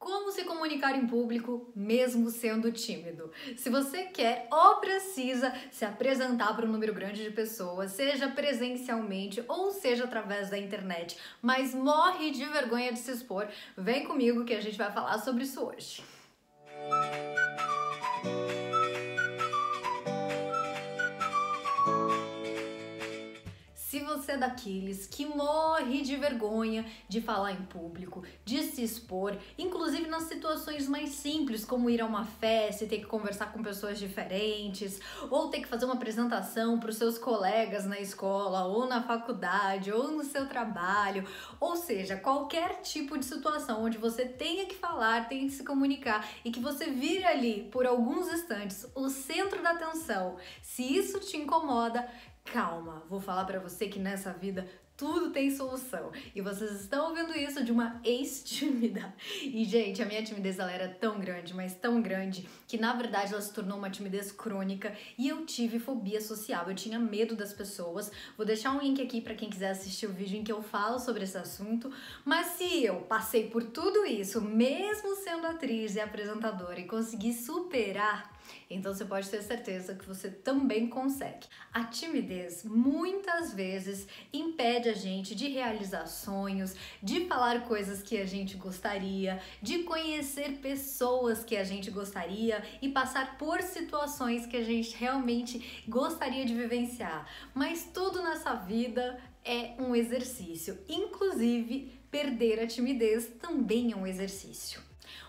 Como se comunicar em público mesmo sendo tímido? Se você quer ou precisa se apresentar para um número grande de pessoas, seja presencialmente ou seja através da internet, mas morre de vergonha de se expor, vem comigo que a gente vai falar sobre isso hoje. Se você é daqueles que morre de vergonha de falar em público, de se expor, inclusive nas situações mais simples, como ir a uma festa e ter que conversar com pessoas diferentes, ou ter que fazer uma apresentação para os seus colegas na escola, ou na faculdade, ou no seu trabalho, ou seja, qualquer tipo de situação onde você tenha que falar, tenha que se comunicar e que você vire ali por alguns instantes o centro da atenção. Se isso te incomoda, calma, vou falar pra você que nessa vida tudo tem solução. E vocês estão ouvindo isso de uma ex-tímida. E, gente, a minha timidez ela era tão grande, mas tão grande, que na verdade ela se tornou uma timidez crônica e eu tive fobia social. Eu tinha medo das pessoas. Vou deixar um link aqui pra quem quiser assistir o vídeo em que eu falo sobre esse assunto. Mas se eu passei por tudo isso, mesmo sendo atriz e apresentadora, e consegui superar, então você pode ter certeza que você também consegue. A timidez muitas vezes impede a gente de realizar sonhos, de falar coisas que a gente gostaria, de conhecer pessoas que a gente gostaria e passar por situações que a gente realmente gostaria de vivenciar. Mas tudo nessa vida é um exercício, inclusive perder a timidez também é um exercício.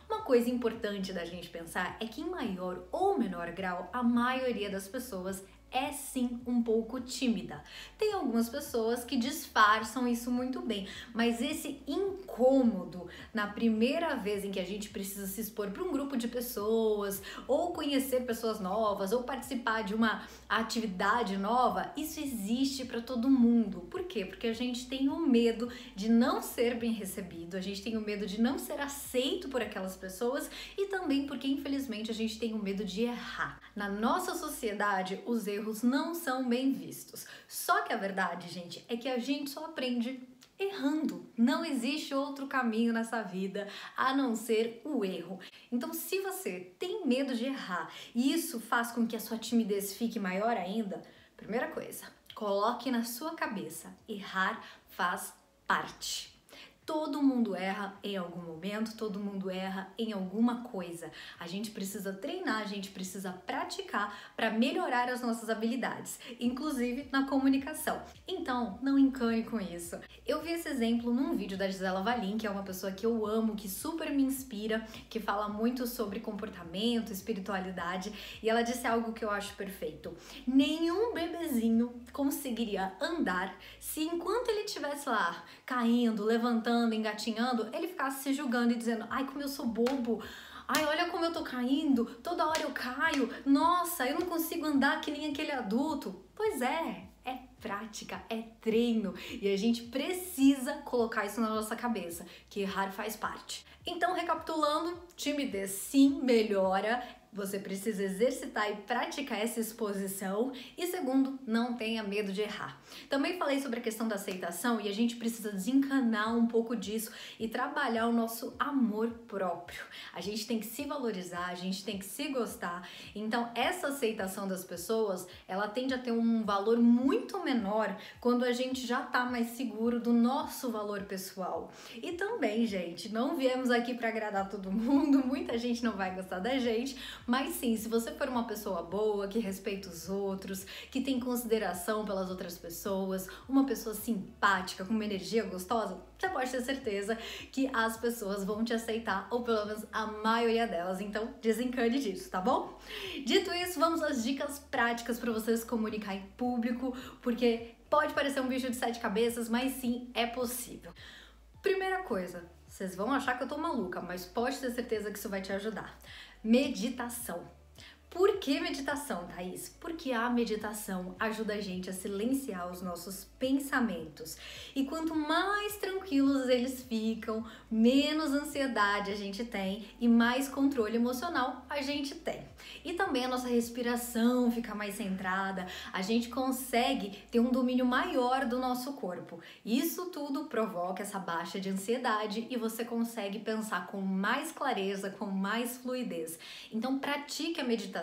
Uma coisa importante da gente pensar é que em maior ou menor grau, a maioria das pessoas é sim um pouco tímida. Tem algumas pessoas que disfarçam isso muito bem, mas esse incômodo na primeira vez em que a gente precisa se expor para um grupo de pessoas, ou conhecer pessoas novas, ou participar de uma atividade nova, isso existe para todo mundo. Por quê? Porque a gente tem o medo de não ser bem recebido, a gente tem o medo de não ser aceito por aquelas pessoas e também porque infelizmente a gente tem o medo de errar. Na nossa sociedade, os erros não são bem vistos. Só que a verdade, gente, é que a gente só aprende errando. Não existe outro caminho nessa vida a não ser o erro. Então, se você tem medo de errar e isso faz com que a sua timidez fique maior ainda, primeira coisa, coloque na sua cabeça: errar faz parte. Todo mundo erra em algum momento, todo mundo erra em alguma coisa. A gente precisa treinar, a gente precisa praticar para melhorar as nossas habilidades, inclusive na comunicação. Então, não encane com isso. Eu vi esse exemplo num vídeo da Gisela Valim, que é uma pessoa que eu amo, que super me inspira, que fala muito sobre comportamento, espiritualidade, e ela disse algo que eu acho perfeito. Nenhum bebezinho conseguiria andar se enquanto ele estivesse lá caindo, levantando, engatinhando, ele ficasse se julgando e dizendo: ai, como eu sou bobo, ai, olha como eu tô caindo, toda hora eu caio, nossa, eu não consigo andar que nem aquele adulto. Pois é prática, é treino e a gente precisa colocar isso na nossa cabeça, que errar faz parte. Então, recapitulando, timidez sim melhora, você precisa exercitar e praticar essa exposição. E segundo, não tenha medo de errar. Também falei sobre a questão da aceitação e a gente precisa desencanar um pouco disso e trabalhar o nosso amor próprio. A gente tem que se valorizar, a gente tem que se gostar. Então, essa aceitação das pessoas, ela tende a ter um valor muito menor quando a gente já tá mais seguro do nosso valor pessoal. E também, gente, não viemos aqui para agradar todo mundo, muita gente não vai gostar da gente, mas sim, se você for uma pessoa boa, que respeita os outros, que tem consideração pelas outras pessoas, uma pessoa simpática, com uma energia gostosa, você pode ter certeza que as pessoas vão te aceitar, ou pelo menos a maioria delas, então desencane disso, tá bom? Dito isso, vamos às dicas práticas para você se comunicar em público, porque pode parecer um bicho de 7 cabeças, mas sim, é possível. Primeira coisa, vocês vão achar que eu tô maluca, mas pode ter certeza que isso vai te ajudar. Meditação. Por que meditação, Thaís? Porque a meditação ajuda a gente a silenciar os nossos pensamentos. E quanto mais tranquilos eles ficam, menos ansiedade a gente tem e mais controle emocional a gente tem. E também a nossa respiração fica mais centrada, a gente consegue ter um domínio maior do nosso corpo. Isso tudo provoca essa baixa de ansiedade e você consegue pensar com mais clareza, com mais fluidez. Então pratique a meditação.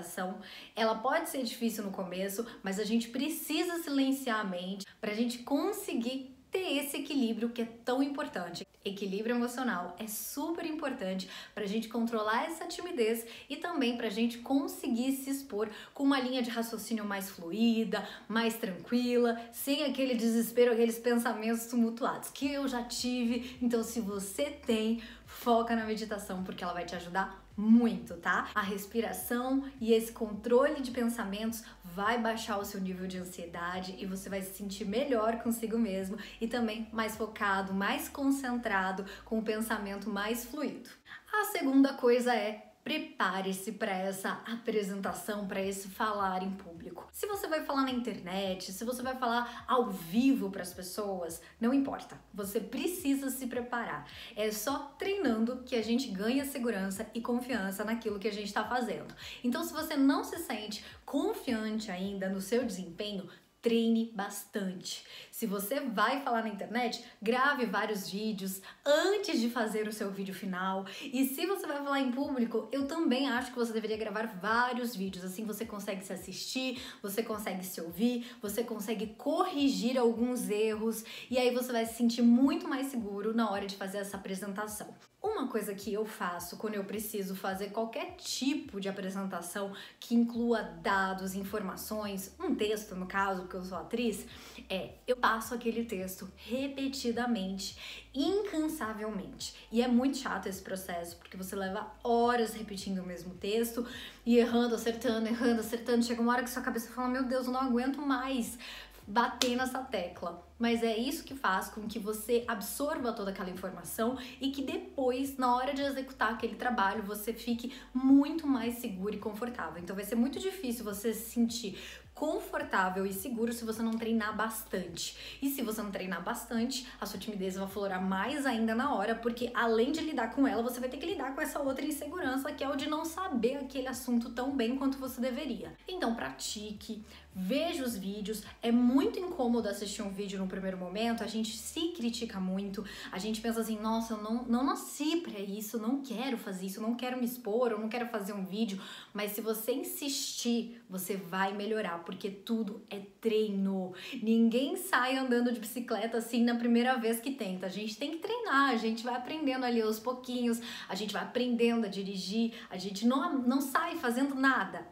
Ela pode ser difícil no começo, mas a gente precisa silenciar a mente para a gente conseguir ter esse equilíbrio que é tão importante. Equilíbrio emocional é super importante para a gente controlar essa timidez e também para a gente conseguir se expor com uma linha de raciocínio mais fluida, mais tranquila, sem aquele desespero, aqueles pensamentos tumultuados que eu já tive. Então, se você tem, foca na meditação porque ela vai te ajudar muito, tá? A respiração e esse controle de pensamentos vai baixar o seu nível de ansiedade e você vai se sentir melhor consigo mesmo e também mais focado, mais concentrado, com o pensamento mais fluido. A segunda coisa é: prepare-se para essa apresentação, para esse falar em público. Se você vai falar na internet, se você vai falar ao vivo para as pessoas, não importa. Você precisa se preparar. É só treinando que a gente ganha segurança e confiança naquilo que a gente está fazendo. Então, se você não se sente confiante ainda no seu desempenho, treine bastante. Se você vai falar na internet, grave vários vídeos antes de fazer o seu vídeo final. E se você vai falar em público, eu também acho que você deveria gravar vários vídeos. Assim você consegue se assistir, você consegue se ouvir, você consegue corrigir alguns erros e aí você vai se sentir muito mais seguro na hora de fazer essa apresentação. Uma coisa que eu faço quando eu preciso fazer qualquer tipo de apresentação que inclua dados, informações, um texto no caso, porque eu sou atriz, eu passo aquele texto repetidamente, incansavelmente. E é muito chato esse processo, porque você leva horas repetindo o mesmo texto e errando, acertando, chega uma hora que sua cabeça fala: meu Deus, eu não aguento mais bater nessa tecla. Mas é isso que faz com que você absorva toda aquela informação e que depois, na hora de executar aquele trabalho, você fique muito mais seguro e confortável. Então vai ser muito difícil você se sentir confortável e seguro se você não treinar bastante. E se você não treinar bastante, a sua timidez vai aflorar mais ainda na hora, porque além de lidar com ela, você vai ter que lidar com essa outra insegurança, que é o de não saber aquele assunto tão bem quanto você deveria. Então pratique, veja os vídeos. É muito incômodo assistir um vídeo no primeiro momento, a gente se critica muito, a gente pensa assim: nossa, eu não nasci pra isso, não quero fazer isso, não quero me expor, eu não quero fazer um vídeo. Mas se você insistir, você vai melhorar, porque tudo é treino. Ninguém sai andando de bicicleta assim na primeira vez que tenta. A gente tem que treinar, a gente vai aprendendo ali aos pouquinhos, a gente vai aprendendo a dirigir, a gente não sai fazendo nada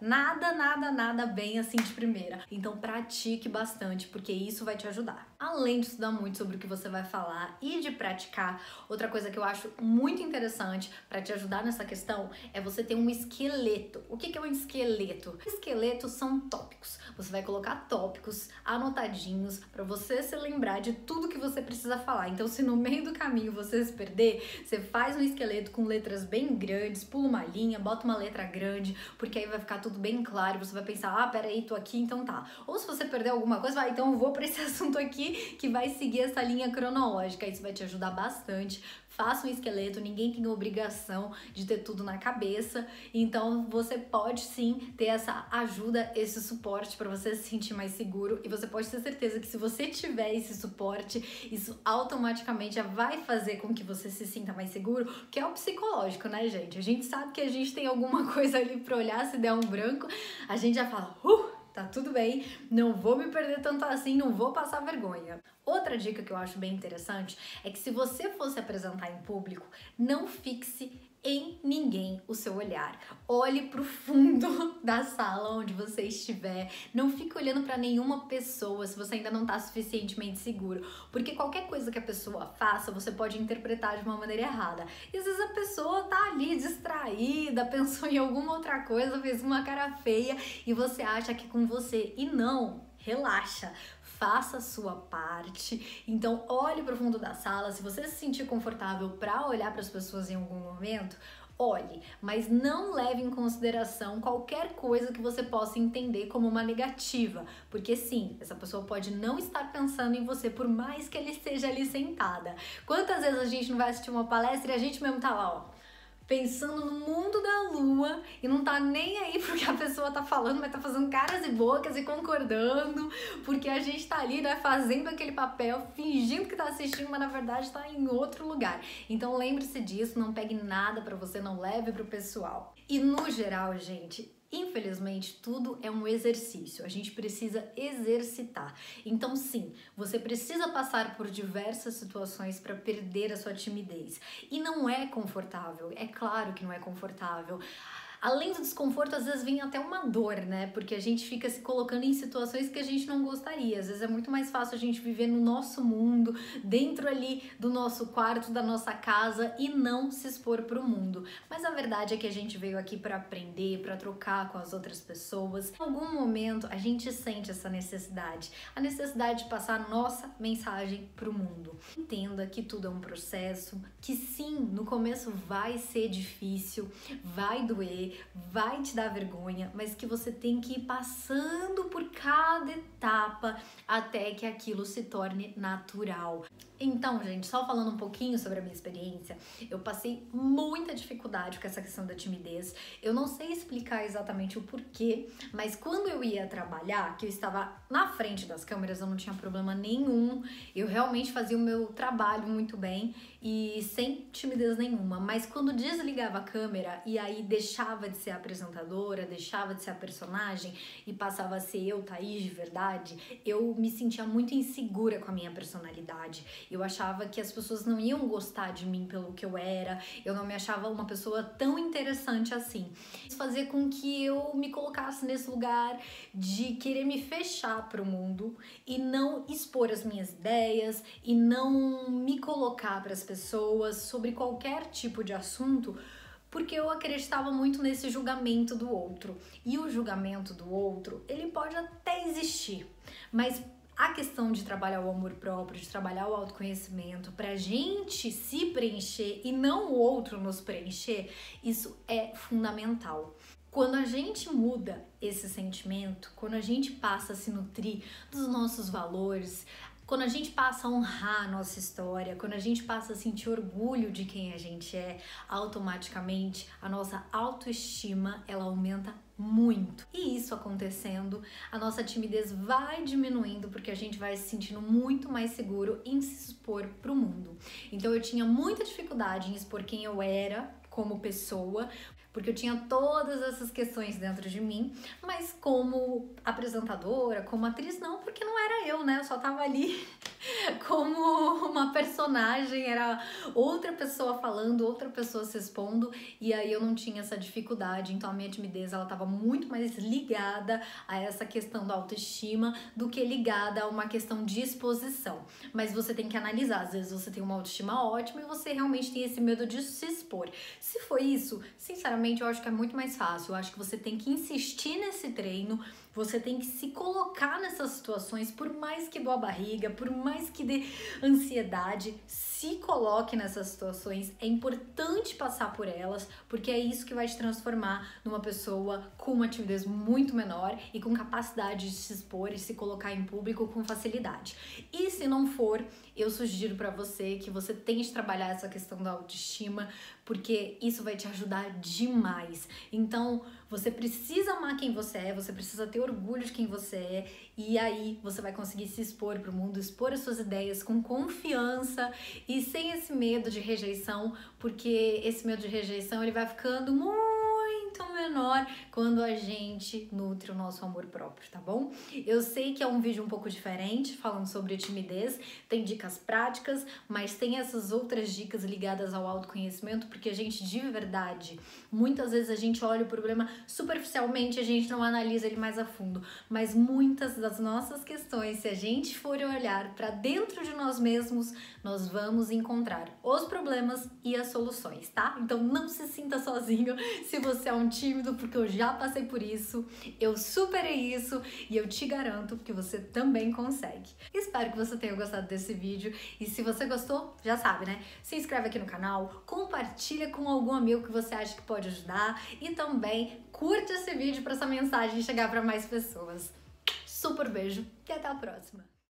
bem assim de primeira. Então pratique bastante, porque isso vai te ajudar. Além de estudar muito sobre o que você vai falar e de praticar, outra coisa que eu acho muito interessante para te ajudar nessa questão é você ter um esqueleto. O que é um esqueleto? Esqueletos são tópicos. Você vai colocar tópicos anotadinhos para você se lembrar de tudo que você precisa falar. Então, se no meio do caminho você se perder, você faz um esqueleto com letras bem grandes, pula uma linha, bota uma letra grande, porque aí vai ficar tudo bem claro. Você vai pensar: ah, peraí, tô aqui, então tá. Ou se você perder alguma coisa, então eu vou para esse assunto aqui que vai seguir essa linha cronológica. Isso vai te ajudar bastante. Faça um esqueleto, ninguém tem obrigação de ter tudo na cabeça, então você pode sim ter essa ajuda, esse suporte para você se sentir mais seguro, e você pode ter certeza que se você tiver esse suporte, isso automaticamente já vai fazer com que você se sinta mais seguro, que é o psicológico, né, gente? A gente sabe que a gente tem alguma coisa ali para olhar, se der um branco, a gente já fala: tá tudo bem, não vou me perder tanto assim, não vou passar vergonha. Outra dica que eu acho bem interessante é que se você fosse apresentar em público, não fixe em ninguém o seu olhar. Olhe pro fundo da sala onde você estiver. Não fique olhando para nenhuma pessoa se você ainda não tá suficientemente seguro, porque qualquer coisa que a pessoa faça, você pode interpretar de uma maneira errada. E às vezes a pessoa tá ali distraída, pensou em alguma outra coisa, fez uma cara feia e você acha que é com você. E não, relaxa. Faça a sua parte. Então olhe para o fundo da sala. Se você se sentir confortável para olhar para as pessoas em algum momento, Olhe, mas não leve em consideração qualquer coisa que você possa entender como uma negativa, porque sim, essa pessoa pode não estar pensando em você por mais que ela esteja ali sentada. Quantas vezes a gente não vai assistir uma palestra e a gente mesmo tá lá, ó, pensando no mundo da lua e não tá nem aí porque a pessoa tá falando, mas tá fazendo caras e bocas e concordando, porque a gente tá ali, né, fazendo aquele papel, fingindo que tá assistindo, mas na verdade tá em outro lugar. Então lembre-se disso, não pegue nada pra você, não leve pro pessoal. E no geral, gente, infelizmente, tudo é um exercício, a gente precisa exercitar. Então sim, você precisa passar por diversas situações para perder a sua timidez. E não é confortável, é claro que não é confortável. Além do desconforto, às vezes vem até uma dor, né? Porque a gente fica se colocando em situações que a gente não gostaria. Às vezes é muito mais fácil a gente viver no nosso mundo, dentro ali do nosso quarto, da nossa casa e não se expor para o mundo. Mas a verdade é que a gente veio aqui para aprender, para trocar com as outras pessoas. Em algum momento a gente sente essa necessidade, a necessidade de passar a nossa mensagem para o mundo. Entenda que tudo é um processo, que sim, no começo vai ser difícil, vai doer, vai te dar vergonha, mas que você tem que ir passando por cada etapa até que aquilo se torne natural. Então, gente, só falando um pouquinho sobre a minha experiência, eu passei muita dificuldade com essa questão da timidez. Eu não sei explicar exatamente o porquê, mas quando eu ia trabalhar, que eu estava na frente das câmeras, eu não tinha problema nenhum. Eu realmente fazia o meu trabalho muito bem e sem timidez nenhuma. Mas quando desligava a câmera e aí deixava de ser a apresentadora, deixava de ser a personagem e passava a ser eu, Thaís, de verdade, eu me sentia muito insegura com a minha personalidade. Eu achava que as pessoas não iam gostar de mim pelo que eu era, eu não me achava uma pessoa tão interessante assim. Isso fazia com que eu me colocasse nesse lugar de querer me fechar para o mundo e não expor as minhas ideias e não me colocar para as pessoas sobre qualquer tipo de assunto, porque eu acreditava muito nesse julgamento do outro. E o julgamento do outro, ele pode até existir, mas a questão de trabalhar o amor próprio, de trabalhar o autoconhecimento, pra gente se preencher e não o outro nos preencher, isso é fundamental. Quando a gente muda esse sentimento, quando a gente passa a se nutrir dos nossos valores, quando a gente passa a honrar a nossa história, quando a gente passa a sentir orgulho de quem a gente é, automaticamente a nossa autoestima, ela aumenta muito. E isso acontecendo, a nossa timidez vai diminuindo porque a gente vai se sentindo muito mais seguro em se expor para o mundo. Então eu tinha muita dificuldade em expor quem eu era como pessoa, porque eu tinha todas essas questões dentro de mim, mas como apresentadora, como atriz, não, porque não era eu, né? Eu só tava ali como uma personagem, era outra pessoa falando, outra pessoa se expondo, e aí eu não tinha essa dificuldade, então a minha timidez, ela tava muito mais ligada a essa questão da autoestima do que ligada a uma questão de exposição. Mas você tem que analisar, às vezes você tem uma autoestima ótima e você realmente tem esse medo de se expor. Se foi isso, sinceramente, eu acho que é muito mais fácil. Eu acho que você tem que insistir nesse treino, você tem que se colocar nessas situações, por mais que doa a barriga, por mais que dê ansiedade, se coloque nessas situações. É importante passar por elas, porque é isso que vai te transformar numa pessoa com uma timidez muito menor e com capacidade de se expor e se colocar em público com facilidade. E se não for, eu sugiro para você que você tente trabalhar essa questão da autoestima, porque isso vai te ajudar demais. Então, você precisa amar quem você é, você precisa ter orgulho de quem você é, e aí você vai conseguir se expor para o mundo, expor as suas ideias com confiança e sem esse medo de rejeição, porque esse medo de rejeição ele vai ficando muito menor quando a gente nutre o nosso amor próprio, tá bom? Eu sei que é um vídeo um pouco diferente, falando sobre timidez, tem dicas práticas, mas tem essas outras dicas ligadas ao autoconhecimento, porque a gente, de verdade, muitas vezes a gente olha o problema superficialmente, a gente não analisa ele mais a fundo, mas muitas das nossas questões, se a gente for olhar para dentro de nós mesmos, nós vamos encontrar os problemas e as soluções, tá? Então não se sinta sozinho se você é um tímido tímido, porque eu já passei por isso, eu superei isso e eu te garanto que você também consegue. Espero que você tenha gostado desse vídeo e se você gostou, já sabe, né? Se inscreve aqui no canal, compartilha com algum amigo que você acha que pode ajudar e também curte esse vídeo para essa mensagem chegar para mais pessoas. Super beijo e até a próxima!